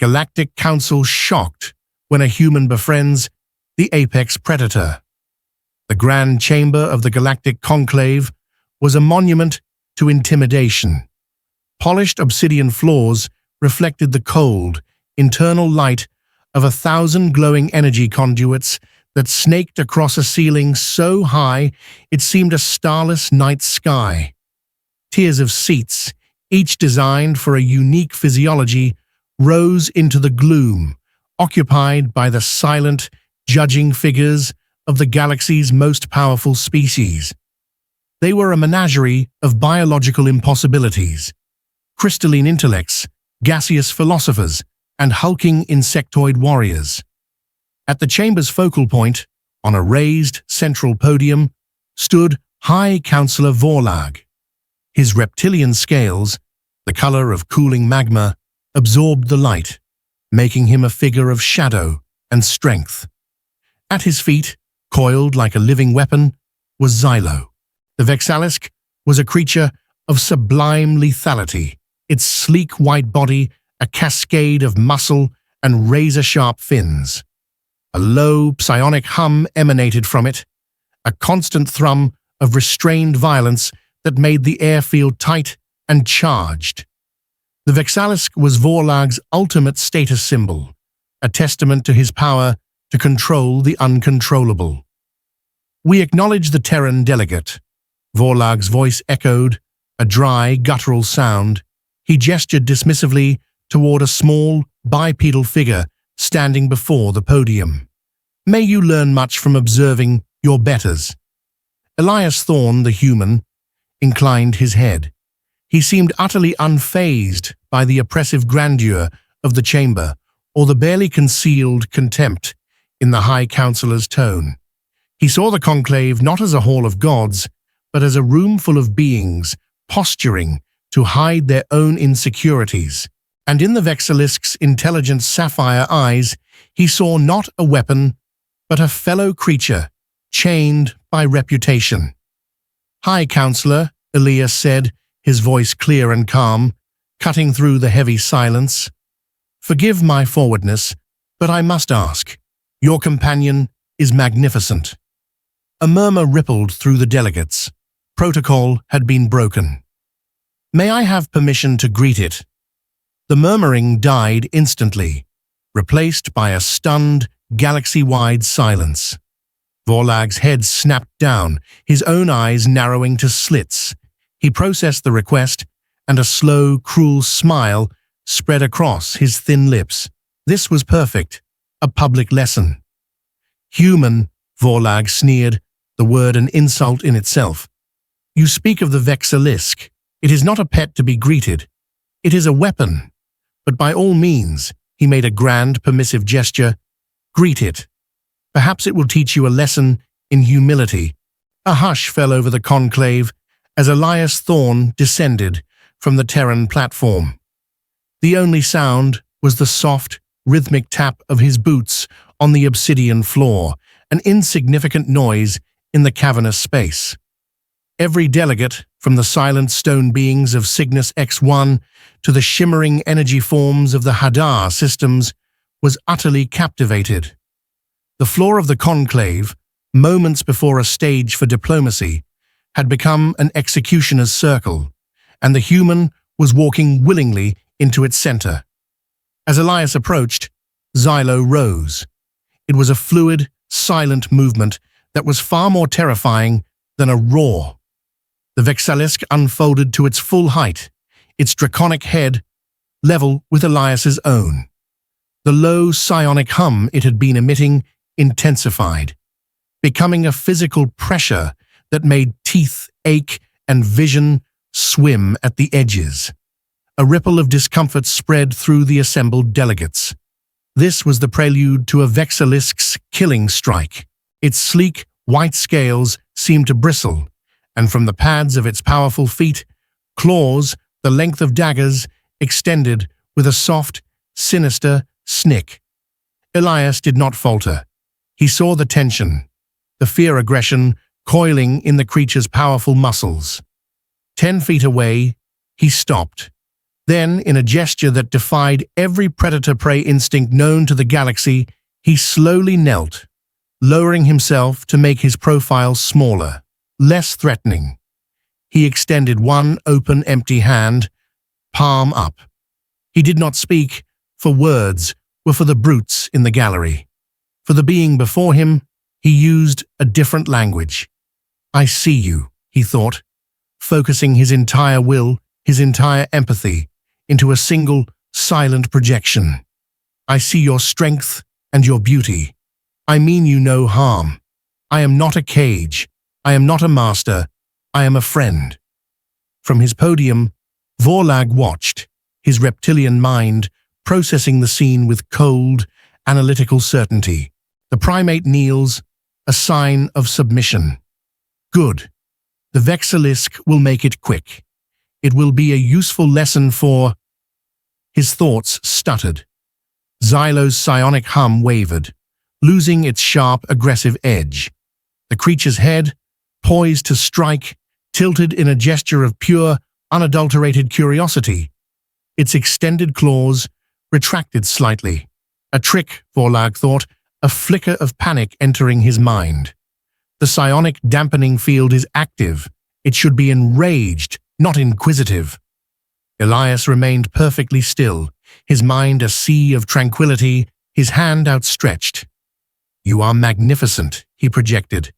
Galactic Council shocked when a human befriends the apex predator. The Grand Chamber of the Galactic Conclave was a monument to intimidation. Polished obsidian floors reflected the cold, internal light of 1,000 glowing energy conduits that snaked across a ceiling so high it seemed a starless night sky. Tiers of seats, each designed for a unique physiology, rose into the gloom, occupied by the silent, judging figures of the galaxy's most powerful species. They were a menagerie of biological impossibilities, crystalline intellects, gaseous philosophers, and hulking insectoid warriors. At the chamber's focal point, on a raised central podium, stood High Counselor Vorlag. His reptilian scales, the color of cooling magma, absorbed the light, making him a figure of shadow and strength. At his feet, coiled like a living weapon, was Xylo. The Vexalisk was a creature of sublime lethality, its sleek white body a cascade of muscle and razor-sharp fins. A low, psionic hum emanated from it, a constant thrum of restrained violence that made the air feel tight and charged. The Vexalisk was Vorlag's ultimate status symbol, a testament to his power to control the uncontrollable. "We acknowledge the Terran delegate." Vorlag's voice echoed, a dry, guttural sound. He gestured dismissively toward a small, bipedal figure standing before the podium. "May you learn much from observing your betters." Elias Thorne, the human, inclined his head. He seemed utterly unfazed by the oppressive grandeur of the chamber or the barely concealed contempt in the High Counselor's tone. He saw the conclave not as a hall of gods, but as a room full of beings posturing to hide their own insecurities. And in the Vexalisk's intelligent sapphire eyes, he saw not a weapon, but a fellow creature, chained by reputation. "High Counselor," Elias said, his voice clear and calm, cutting through the heavy silence. "Forgive my forwardness, but I must ask. Your companion is magnificent." A murmur rippled through the delegates. Protocol had been broken. "May I have permission to greet it?" The murmuring died instantly, replaced by a stunned, galaxy-wide silence. Vorlag's head snapped down, his own eyes narrowing to slits. He processed the request, and a slow, cruel smile spread across his thin lips. This was perfect, a public lesson. "Human," Vorlag sneered, the word an insult in itself. "You speak of the Vexalisk. It is not a pet to be greeted. It is a weapon. But by all means," he made a grand, permissive gesture, "greet it. Perhaps it will teach you a lesson in humility." A hush fell over the conclave as Elias Thorne descended from the Terran platform. The only sound was the soft, rhythmic tap of his boots on the obsidian floor, an insignificant noise in the cavernous space. Every delegate, from the silent stone beings of Cygnus X1 to the shimmering energy forms of the Hadar systems, was utterly captivated. The floor of the conclave, moments before a stage for diplomacy, had become an executioner's circle, and the human was walking willingly into its center. As Elias approached, Xylo rose. It was a fluid, silent movement that was far more terrifying than a roar. The Vexalisk unfolded to its full height, its draconic head level with Elias's own. The low psionic hum it had been emitting intensified, becoming a physical pressure that made teeth ache and vision swim at the edges. A ripple of discomfort spread through the assembled delegates. This was the prelude to a Vexalisk's killing strike. Its sleek, white scales seemed to bristle, and from the pads of its powerful feet, claws, the length of daggers, extended with a soft, sinister snick. Elias did not falter. He saw the tension, the fear-aggression coiling in the creature's powerful muscles. 10 feet away, he stopped. Then, in a gesture that defied every predator-prey instinct known to the galaxy, he slowly knelt, lowering himself to make his profile smaller, less threatening. He extended one open, empty hand, palm up. He did not speak, for words were for the brutes in the gallery. For the being before him, he used a different language. "I see you," he thought, focusing his entire will, his entire empathy, into a single, silent projection. "I see your strength and your beauty. I mean you no harm. I am not a cage. I am not a master. I am a friend." From his podium, Vorlag watched, his reptilian mind processing the scene with cold, analytical certainty. The primate kneels, a sign of submission. Good. The Vexilisk will make it quick. It will be a useful lesson for... His thoughts stuttered. Xylo's psionic hum wavered, losing its sharp, aggressive edge. The creature's head, poised to strike, tilted in a gesture of pure, unadulterated curiosity. Its extended claws retracted slightly. A trick, Vorlag thought, a flicker of panic entering his mind. The psionic dampening field is active. It should be enraged, not inquisitive. Elias remained perfectly still, his mind a sea of tranquility, his hand outstretched. "You are magnificent," he projected.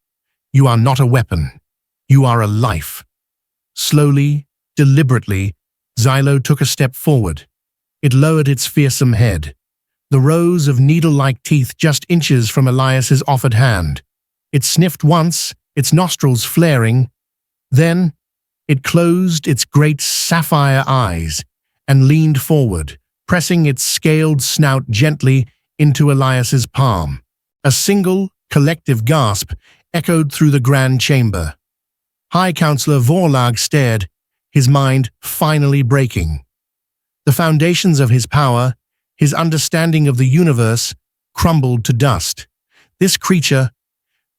"You are not a weapon. You are a life." Slowly, deliberately, Xylo took a step forward. It lowered its fearsome head, the rows of needle-like teeth just inches from Elias's offered hand. It sniffed once, its nostrils flaring. Then, it closed its great sapphire eyes and leaned forward, pressing its scaled snout gently into Elias's palm. A single, collective gasp echoed through the grand chamber. High Counselor Vorlag stared, his mind finally breaking. The foundations of his power, his understanding of the universe, crumbled to dust. This creature,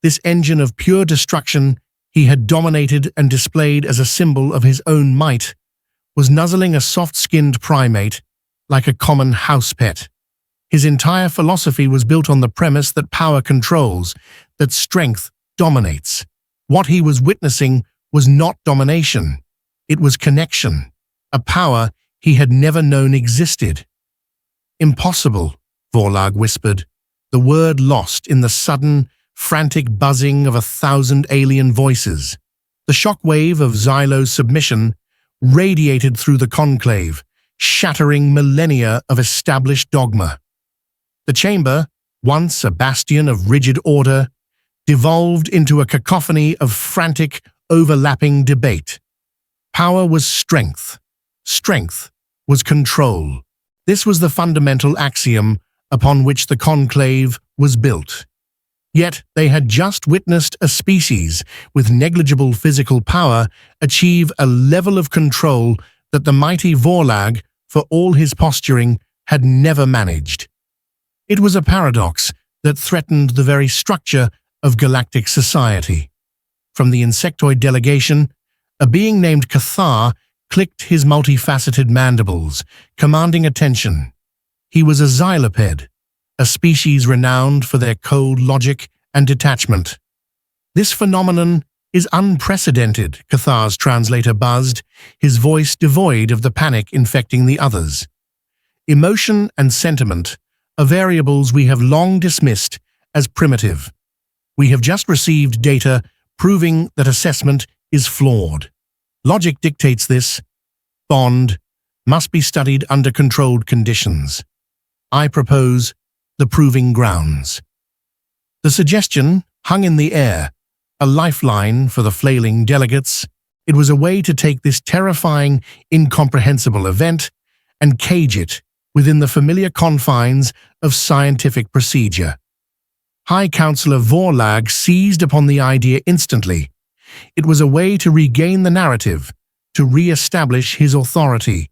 this engine of pure destruction he had dominated and displayed as a symbol of his own might, was nuzzling a soft-skinned primate like a common house pet. His entire philosophy was built on the premise that power controls, that strength dominates. What he was witnessing was not domination. It was connection, a power he had never known existed. "Impossible," Vorlag whispered, the word lost in the sudden, frantic buzzing of 1,000 alien voices. The shockwave of Xylo's submission radiated through the conclave, shattering millennia of established dogma. The chamber, once a bastion of rigid order, devolved into a cacophony of frantic, overlapping debate. Power was strength. Strength was control. This was the fundamental axiom upon which the conclave was built. Yet they had just witnessed a species with negligible physical power achieve a level of control that the mighty Vorlag, for all his posturing, had never managed. It was a paradox that threatened the very structure of galactic society. From the insectoid delegation, a being named Cathar clicked his multifaceted mandibles, commanding attention. He was a xyloped, a species renowned for their cold logic and detachment. "This phenomenon is unprecedented," Cathar's translator buzzed, his voice devoid of the panic infecting the others. "Emotion and sentiment are variables we have long dismissed as primitive. We have just received data proving that assessment is flawed. Logic dictates this. Bond must be studied under controlled conditions. I propose the proving grounds." The suggestion hung in the air, a lifeline for the flailing delegates. It was a way to take this terrifying, incomprehensible event and cage it within the familiar confines of scientific procedure. High Counselor Vorlag seized upon the idea instantly. It was a way to regain the narrative, to re-establish his authority.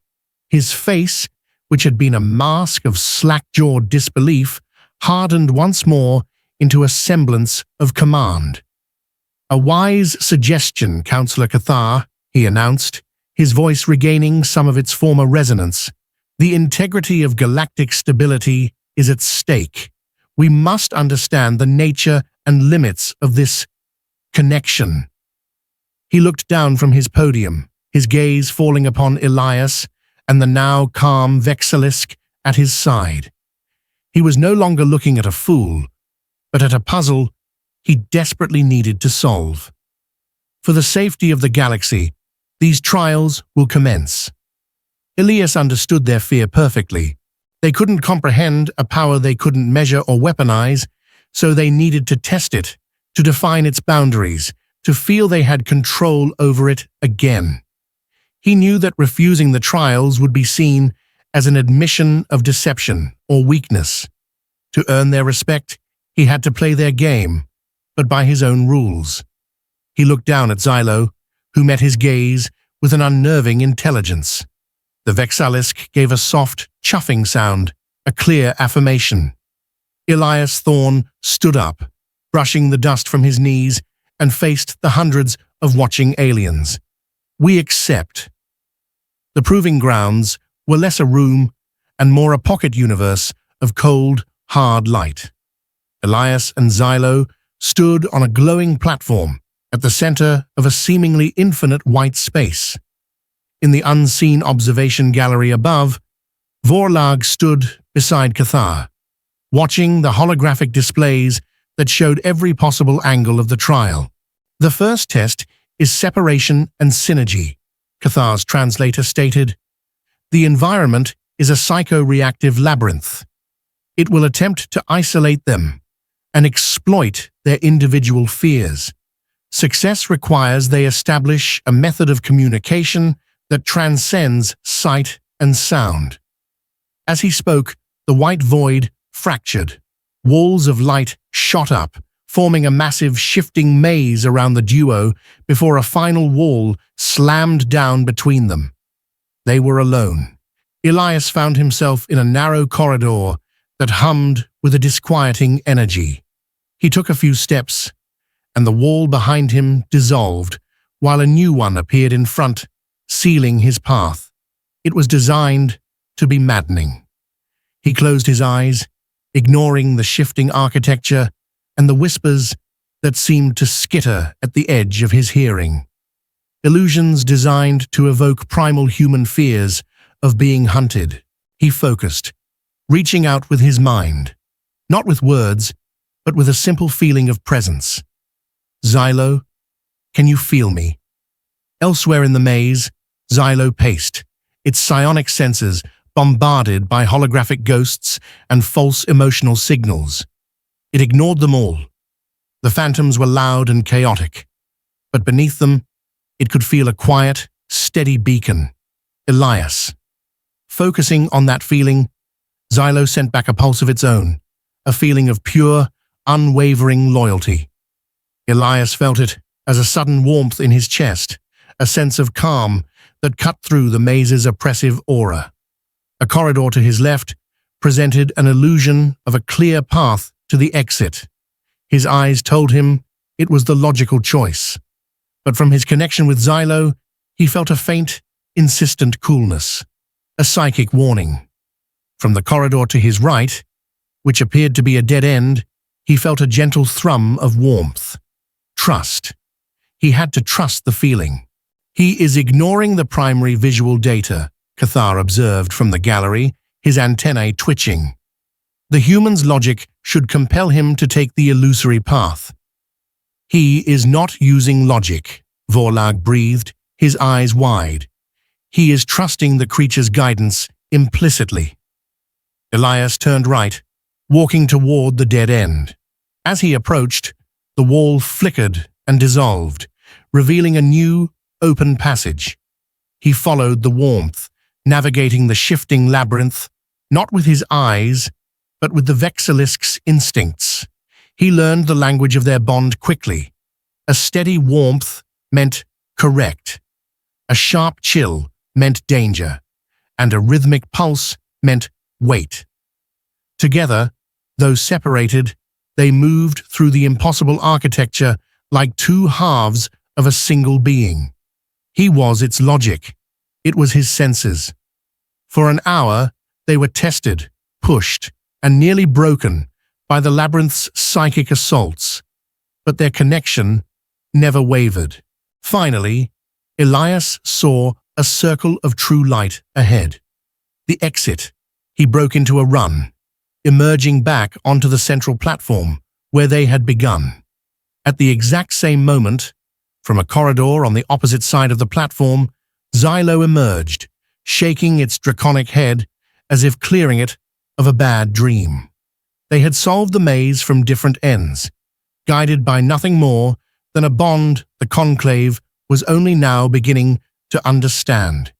His face, which had been a mask of slack-jawed disbelief, hardened once more into a semblance of command. "A wise suggestion, Counselor Cathar," he announced, his voice regaining some of its former resonance. The integrity of galactic stability is at stake. We must understand the nature and limits of this connection. He looked down from his podium, his gaze falling upon Elias and the now calm Vexilisk at his side. He was no longer looking at a fool, but at a puzzle he desperately needed to solve. For the safety of the galaxy, these trials will commence. Elias understood their fear perfectly. They couldn't comprehend a power they couldn't measure or weaponize, so they needed to test it, to define its boundaries, to feel they had control over it again. He knew that refusing the trials would be seen as an admission of deception or weakness. To earn their respect, he had to play their game, but by his own rules. He looked down at Xylo, who met his gaze with an unnerving intelligence. The Vexilisk gave a soft, chuffing sound, a clear affirmation. Elias Thorne stood up, brushing the dust from his knees, and faced the hundreds of watching aliens. We accept. The proving grounds were less a room and more a pocket universe of cold, hard light. Elias and Xylo stood on a glowing platform at the center of a seemingly infinite white space. In the unseen observation gallery above, Vorlag stood beside Cathar, watching the holographic displays that showed every possible angle of the trial. The first test is separation and synergy, Cathar's translator stated. The environment is a psycho-reactive labyrinth. It will attempt to isolate them and exploit their individual fears. Success requires they establish a method of communication that transcends sight and sound. As he spoke, the white void fractured. Walls of light shot up, forming a massive shifting maze around the duo before a final wall slammed down between them. They were alone. Elias found himself in a narrow corridor that hummed with a disquieting energy. He took a few steps, and the wall behind him dissolved, while a new one appeared in front, sealing his path. It was designed to be maddening. He closed his eyes, ignoring the shifting architecture and the whispers that seemed to skitter at the edge of his hearing. Illusions designed to evoke primal human fears of being hunted. He focused, reaching out with his mind, not with words, but with a simple feeling of presence. Xylo, can you feel me? Elsewhere in the maze, Xylo paced, its psionic senses bombarded by holographic ghosts and false emotional signals. It ignored them all. The phantoms were loud and chaotic, but beneath them, it could feel a quiet, steady beacon. Elias. Focusing on that feeling, Xylo sent back a pulse of its own, a feeling of pure, unwavering loyalty. Elias felt it as a sudden warmth in his chest, a sense of calm that cut through the maze's oppressive aura. A corridor to his left presented an illusion of a clear path to the exit. His eyes told him it was the logical choice. But from his connection with Xylo, he felt a faint, insistent coolness, a psychic warning. From the corridor to his right, which appeared to be a dead end, he felt a gentle thrum of warmth. Trust. He had to trust the feeling. He is ignoring the primary visual data, Cathar observed from the gallery, his antennae twitching. The human's logic should compel him to take the illusory path. He is not using logic, Vorlag breathed, his eyes wide. He is trusting the creature's guidance implicitly. Elias turned right, walking toward the dead end. As he approached, the wall flickered and dissolved, revealing a new, open passage. He followed the warmth, navigating the shifting labyrinth, not with his eyes, but with the Vexilisk's instincts. He learned the language of their bond quickly. A steady warmth meant correct. A sharp chill meant danger, and a rhythmic pulse meant wait. Together, though separated, they moved through the impossible architecture like two halves of a single being. He was its logic, It was his senses. For an hour, they were tested, pushed, and nearly broken by the labyrinth's psychic assaults, but their connection never wavered. Finally, Elias saw a circle of true light ahead. The exit. He broke into a run, emerging back onto the central platform where they had begun. At the exact same moment, from a corridor on the opposite side of the platform, Xylo emerged, shaking its draconic head as if clearing it of a bad dream. They had solved the maze from different ends, guided by nothing more than a bond the Conclave was only now beginning to understand.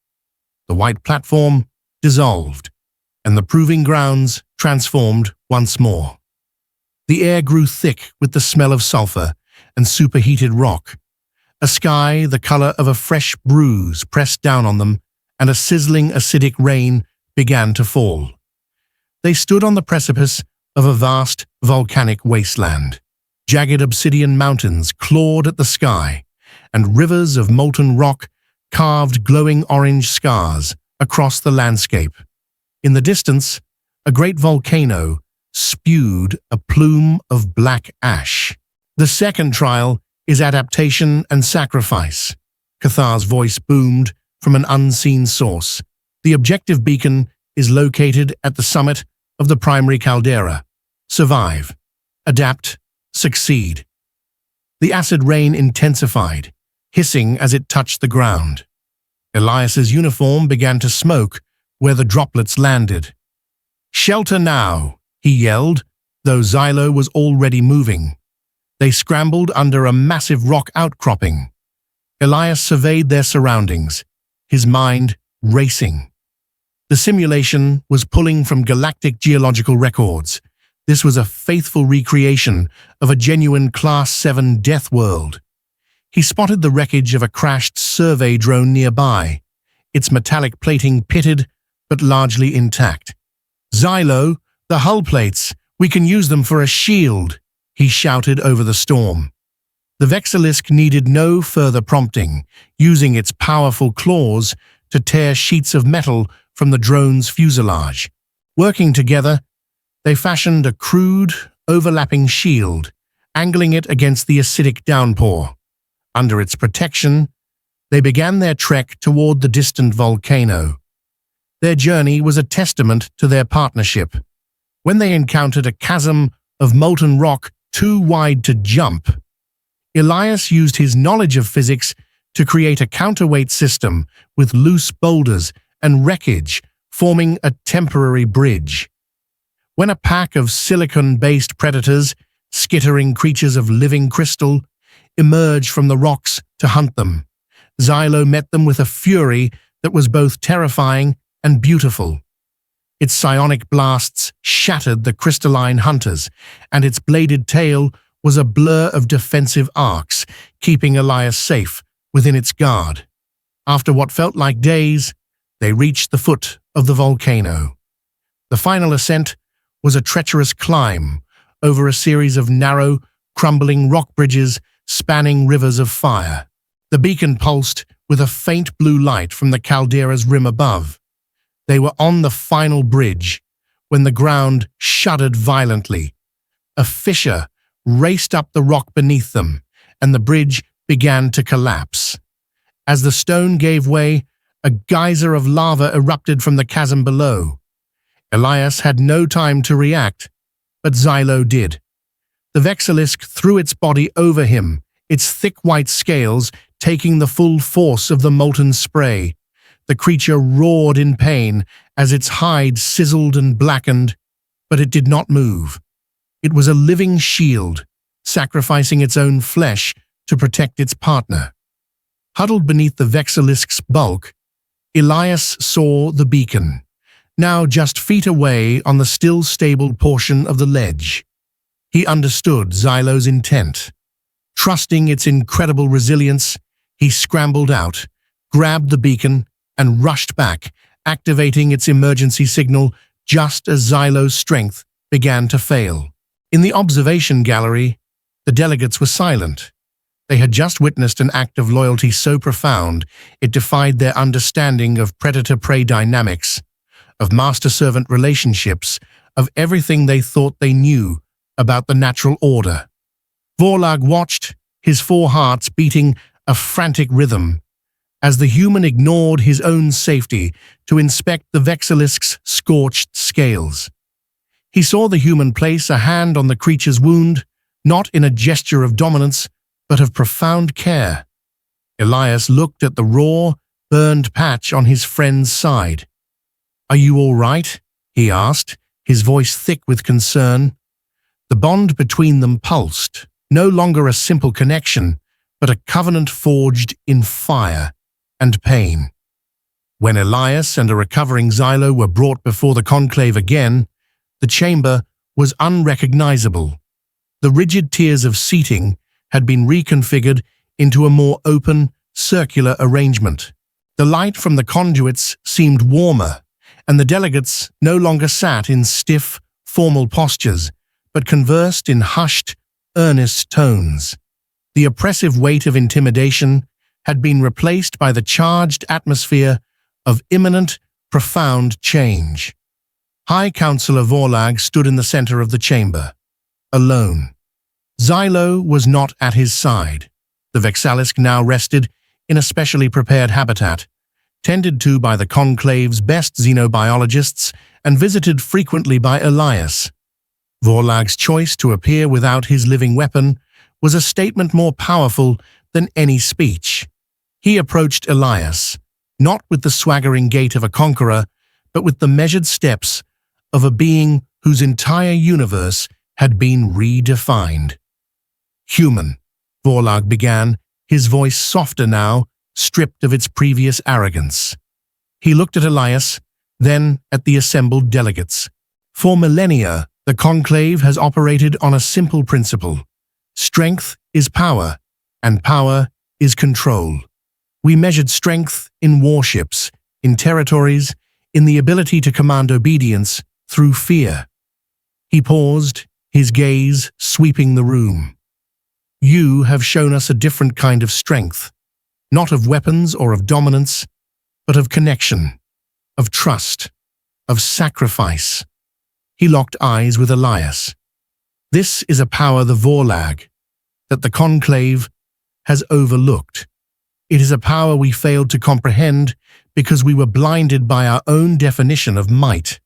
The white platform dissolved, and the proving grounds transformed once more. The air grew thick with the smell of sulfur and superheated rock. A sky the color of a fresh bruise pressed down on them, and a sizzling acidic rain began to fall. They stood on the precipice of a vast volcanic wasteland. Jagged obsidian mountains clawed at the sky, and rivers of molten rock carved glowing orange scars across the landscape. In the distance, a great volcano spewed a plume of black ash. The second trial is adaptation and sacrifice. Cathar's voice boomed from an unseen source. The objective beacon is located at the summit of the primary caldera. Survive, adapt, succeed. The acid rain intensified, hissing as it touched the ground. Elias's uniform began to smoke where the droplets landed. "Shelter now," he yelled, though Xylo was already moving. They scrambled under a massive rock outcropping. Elias surveyed their surroundings, his mind racing. The simulation was pulling from galactic geological records. This was a faithful recreation of a genuine Class 7 death world. He spotted the wreckage of a crashed survey drone nearby, its metallic plating pitted but largely intact. "Xylo, the hull plates, we can use them for a shield," he shouted over the storm. The Vexilisk needed no further prompting, using its powerful claws to tear sheets of metal from the drone's fuselage. Working together, they fashioned a crude, overlapping shield, angling it against the acidic downpour. Under its protection, they began their trek toward the distant volcano. Their journey was a testament to their partnership. When they encountered a chasm of molten rock too wide to jump, Elias used his knowledge of physics to create a counterweight system with loose boulders and wreckage, forming a temporary bridge. When a pack of silicon-based predators, skittering creatures of living crystal, emerged from the rocks to hunt them, Xylo met them with a fury that was both terrifying and beautiful. Its psionic blasts shattered the crystalline hunters, and its bladed tail was a blur of defensive arcs, keeping Elias safe within its guard. After what felt like days, they reached the foot of the volcano. The final ascent was a treacherous climb over a series of narrow, crumbling rock bridges spanning rivers of fire. The beacon pulsed with a faint blue light from the caldera's rim above. They were on the final bridge when the ground shuddered violently. A fissure raced up the rock beneath them, and the bridge began to collapse. As the stone gave way, a geyser of lava erupted from the chasm below. Elias had no time to react, but Xylo did. The Vexilisk threw its body over him, its thick white scales taking the full force of the molten spray. The creature roared in pain as its hide sizzled and blackened, but it did not move. It was a living shield, sacrificing its own flesh to protect its partner. Huddled beneath the Vexilisk's bulk, Elias saw the beacon, now just feet away on the still stable portion of the ledge. He understood Xylo's intent. Trusting its incredible resilience, he scrambled out, grabbed the beacon, and rushed back, activating its emergency signal just as Xylo's strength began to fail. In the observation gallery, the delegates were silent. They had just witnessed an act of loyalty so profound it defied their understanding of predator-prey dynamics, of master-servant relationships, of everything they thought they knew about the natural order. Vorlag watched, his four hearts beating a frantic rhythm, as the human ignored his own safety to inspect the Vexilisk's scorched scales. He saw the human place a hand on the creature's wound, not in a gesture of dominance, but of profound care. Elias looked at the raw, burned patch on his friend's side. "Are you all right?" he asked, his voice thick with concern. The bond between them pulsed, no longer a simple connection, but a covenant forged in fire and pain. When Elias and a recovering Xylo were brought before the conclave again, the chamber was unrecognizable. The rigid tiers of seating had been reconfigured into a more open, circular arrangement. The light from the conduits seemed warmer, and the delegates no longer sat in stiff, formal postures, but conversed in hushed, earnest tones. The oppressive weight of intimidation had been replaced by the charged atmosphere of imminent, profound change. High Counselor Vorlag stood in the center of the chamber, alone. Xylo was not at his side. The Vexalisk now rested in a specially prepared habitat, tended to by the conclave's best xenobiologists and visited frequently by Elias. Vorlag's choice to appear without his living weapon was a statement more powerful than any speech. He approached Elias, not with the swaggering gait of a conqueror, but with the measured steps of a being whose entire universe had been redefined. "Human," Vorlag began, his voice softer now, stripped of its previous arrogance. He looked at Elias, then at the assembled delegates. "For millennia, the conclave has operated on a simple principle. Strength is power, and power is control. We measured strength in warships, in territories, in the ability to command obedience through fear." He paused, his gaze sweeping the room. "You have shown us a different kind of strength, not of weapons or of dominance, but of connection, of trust, of sacrifice." He locked eyes with Elias. "This is a power the Vorlag, that the conclave, has overlooked. It is a power we failed to comprehend because we were blinded by our own definition of might.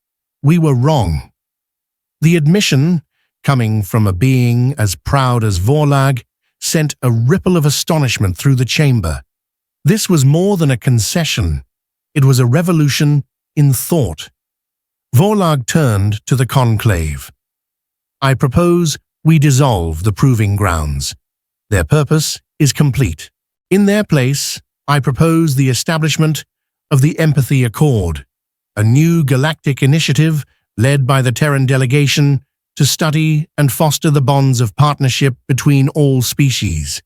We were wrong." The admission, coming from a being as proud as Vorlag, sent a ripple of astonishment through the chamber. This was more than a concession. It was a revolution in thought. Vorlag turned to the conclave. "I propose we dissolve the proving grounds. Their purpose is complete. In their place, I propose the establishment of the Empathy Accord, a new galactic initiative led by the Terran delegation to study and foster the bonds of partnership between all species."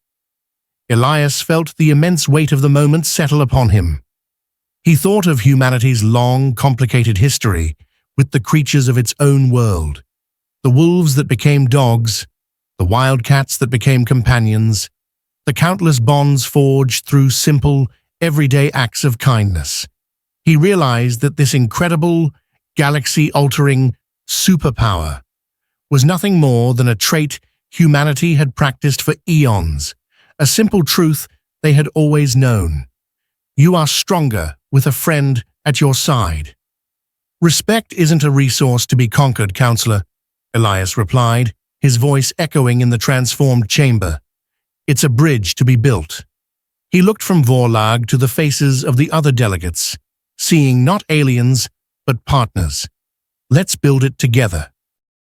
Elias felt the immense weight of the moment settle upon him. He thought of humanity's long, complicated history with the creatures of its own world, the wolves that became dogs, the wildcats that became companions, the countless bonds forged through simple, everyday acts of kindness. He realized that this incredible, galaxy-altering superpower was nothing more than a trait humanity had practiced for eons, a simple truth they had always known. You are stronger with a friend at your side. "Respect isn't a resource to be conquered, Counselor," Elias replied, his voice echoing in the transformed chamber. "It's a bridge to be built." He looked from Vorlag to the faces of the other delegates, seeing not aliens, but partners. "Let's build it together."